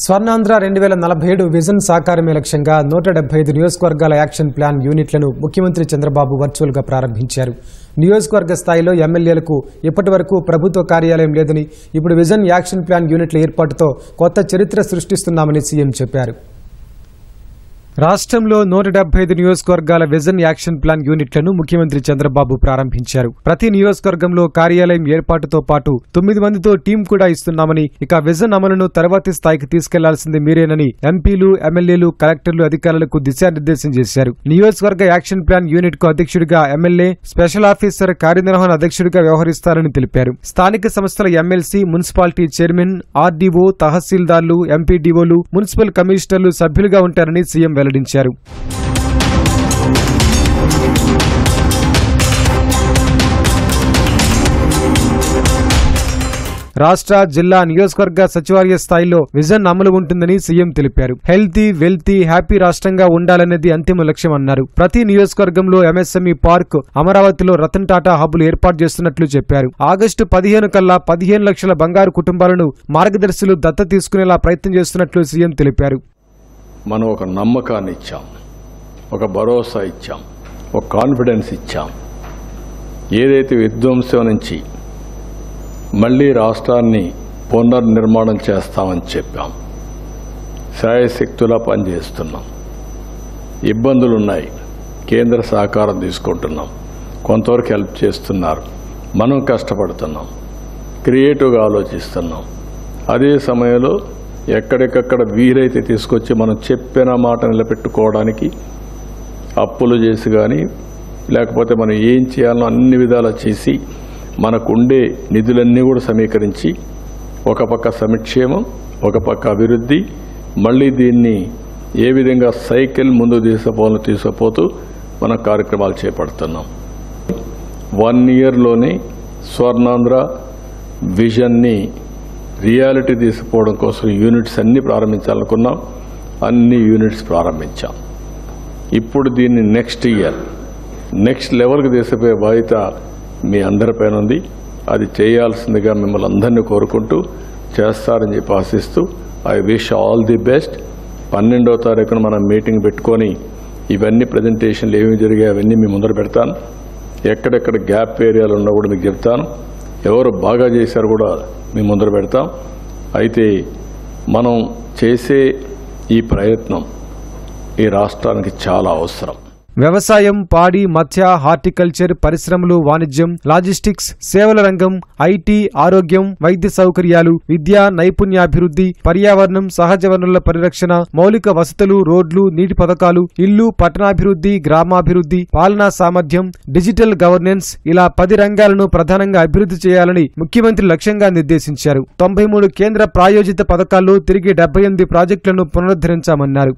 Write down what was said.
Swarnandhra 2047 vision సాకారమే లక్ష్యంగా 175 నియోజకవర్గాల action plan యూనిట్లను ముఖ్యమంత్రి చంద్రబాబు వర్చువల్ గా ప్రారంభించారు. నియోజకవర్గ స్థాయిలో ఎమ్మెల్యేలకు ఇప్పటివరకు ప్రభుత్వ కార్యాలయం లేదని, ఇప్పుడు విజన్ యాక్షన్ ప్లాన్ యూనిట్ల ఏర్పాటుతో కొత్త చరిత్ర సృష్టిస్తున్నామని సీఎం చెప్పారు. రాష్ట్రంలో 175 నియోజకవర్గాల విజన్ యాక్షన్ ప్లాన్ యూనిట్లను ముఖ్యమంత్రి చంద్రబాబు ప్రారంభించారు. ప్రతి నియోజకవర్గంలో కార్యాలయం ఏర్పాటుతో పాటు 9 మందితో టీం కూడా ఇస్తున్నామని, ఇక విజన్ అమలును తర్వాతి స్థాయికి తీసుకెళ్లాల్సింది మీరేనని ఎంపీలు, ఎమ్మెల్యేలు, కలెక్టర్లు అధికారులకు దిశానిర్దేశం చేశారు. నియోజకవర్గ యాక్షన్ ప్లాన్ యూనిట్ కు అధ్యక్షుడిగా ఎమ్మెల్యే, స్పెషల్ ఆఫీసర్ కార్యనిర్వహణ అధ్యక్షుడిగా వ్యవహరిస్తారని తెలిపారు. స్థానిక సంస్థల ఎమ్మెల్సీ, మున్సిపాలిటీ చైర్మన్, ఆర్డీఓ, తహసీల్దార్లు, ఎంపీడీఓలు, మున్సిపల్ కమిషనర్లు సభ్యులుగా ఉంటారని సీఎం వెల్లడించారు. రాష్ట్ర, జిల్లా, నియోజకవర్గ సచివాలయ స్థాయిలో విజన్ అమలు ఉంటుందని సీఎం తెలిపారు. హెల్తీ, వెల్తీ, హ్యాపీ రాష్ట్రంగా ఉండాలనేది అంతిమ లక్ష్యమన్నారు. ప్రతి నియోజకవర్గంలో ఎంఎస్ఎంఈ పార్క్, అమరావతిలో రతన్ టాటా హబ్లు ఏర్పాటు చేస్తున్నట్లు చెప్పారు. ఆగస్టు 15 కల్లా 15 లక్షల బంగారు కుటుంబాలను మార్గదర్శులు దత్తత తీసుకునేలా ప్రయత్నం చేస్తున్నట్లు సీఎం తెలిపారు. మనం ఒక నమ్మకాన్ని ఇచ్చాం, ఒక భరోసా ఇచ్చాం, ఒక కాన్ఫిడెన్స్ ఇచ్చాం. ఏదైతే విధ్వంసం నుంచి మళ్లీ రాష్ట్రాన్ని పునర్నిర్మాణం చేస్తామని చెప్పాం. శాయశక్తులా పనిచేస్తున్నాం. ఇబ్బందులున్నాయి, కేంద్ర సహకారం తీసుకుంటున్నాం, కొంతవరకు హెల్ప్ చేస్తున్నారు. మనం కష్టపడుతున్నాం, క్రియేటివ్గా ఆలోచిస్తున్నాం. అదే సమయంలో ఎక్కడికక్కడ వీలైతే తీసుకొచ్చి మనం చెప్పిన మాట నిలబెట్టుకోవడానికి అప్పులు చేసి కానీ, లేకపోతే మనం ఏం చేయాలో అన్ని విధాలా చేసి మనకుండే నిధులన్నీ కూడా సమీకరించి ఒక పక్క సంక్షేమం, ఒక పక్క అభివృద్ధి, మళ్ళీ దీన్ని ఏ విధంగా సైకిల్ ముందు తీసుకుపోతూ మన కార్యక్రమాలు చేపడుతున్నాం. 1 ఇయర్లోనే స్వర్ణాంధ్ర విజన్ని రియాలిటీ తీసుకుపోవడం కోసం యూనిట్స్ అన్ని ప్రారంభించాలనుకున్నాం. అన్ని యూనిట్స్ ప్రారంభించాం. ఇప్పుడు దీన్ని నెక్స్ట్ లెవెల్కి తీసుకుపోయే బాధ్యత మీ అందరిపైన ఉంది. అది చేయాల్సిందిగా మిమ్మల్ని అందరినీ కోరుకుంటూ చేస్తారని చెప్పి ఆశిస్తూ I wish all the best. 12వ తారీఖున మనం మీటింగ్ పెట్టుకొని ఇవన్నీ ప్రజెంటేషన్లు ఏమి జరిగాయి అవన్నీ మీ ముందర పెడతాను. ఎక్కడెక్కడ గ్యాప్ ఏరియాలు ఉన్నా కూడా మీకు చెప్తాను. ఎవరు బాగా చేశారు కూడా మీ ముందర పెడతాం. అయితే మనం చేసే ఈ ప్రయత్నం ఈ రాష్ట్రానికి చాలా అవసరం. వ్యవసాయం, పాడి, మత్స్య, హార్టికల్చర్, పరిశ్రమలు, వాణిజ్యం, లాజిస్టిక్స్, సేవల రంగం, ఐటీ, ఆరోగ్యం, వైద్య సౌకర్యాలు, విద్య, నైపుణ్యాభివృద్ధి, పర్యావరణం, సహజ వనరుల పరిరక్షణ, మౌలిక వసతులు, రోడ్లు, నీటి పథకాలు, ఇల్లు, పట్టణాభివృద్ధి, గ్రామాభివృద్ధి, పాలనా సామర్థ్యం, డిజిటల్ గవర్నెన్స్, ఇలా 10 రంగాలను ప్రధానంగా అభివృద్ధి చేయాలని ముఖ్యమంత్రి లక్ష్యంగా నిర్దేశించారు. 93 కేంద్ర ప్రాయోజిత పథకాల్లో తిరిగి 78 ప్రాజెక్టులను పునరుద్ధరించామన్నారు.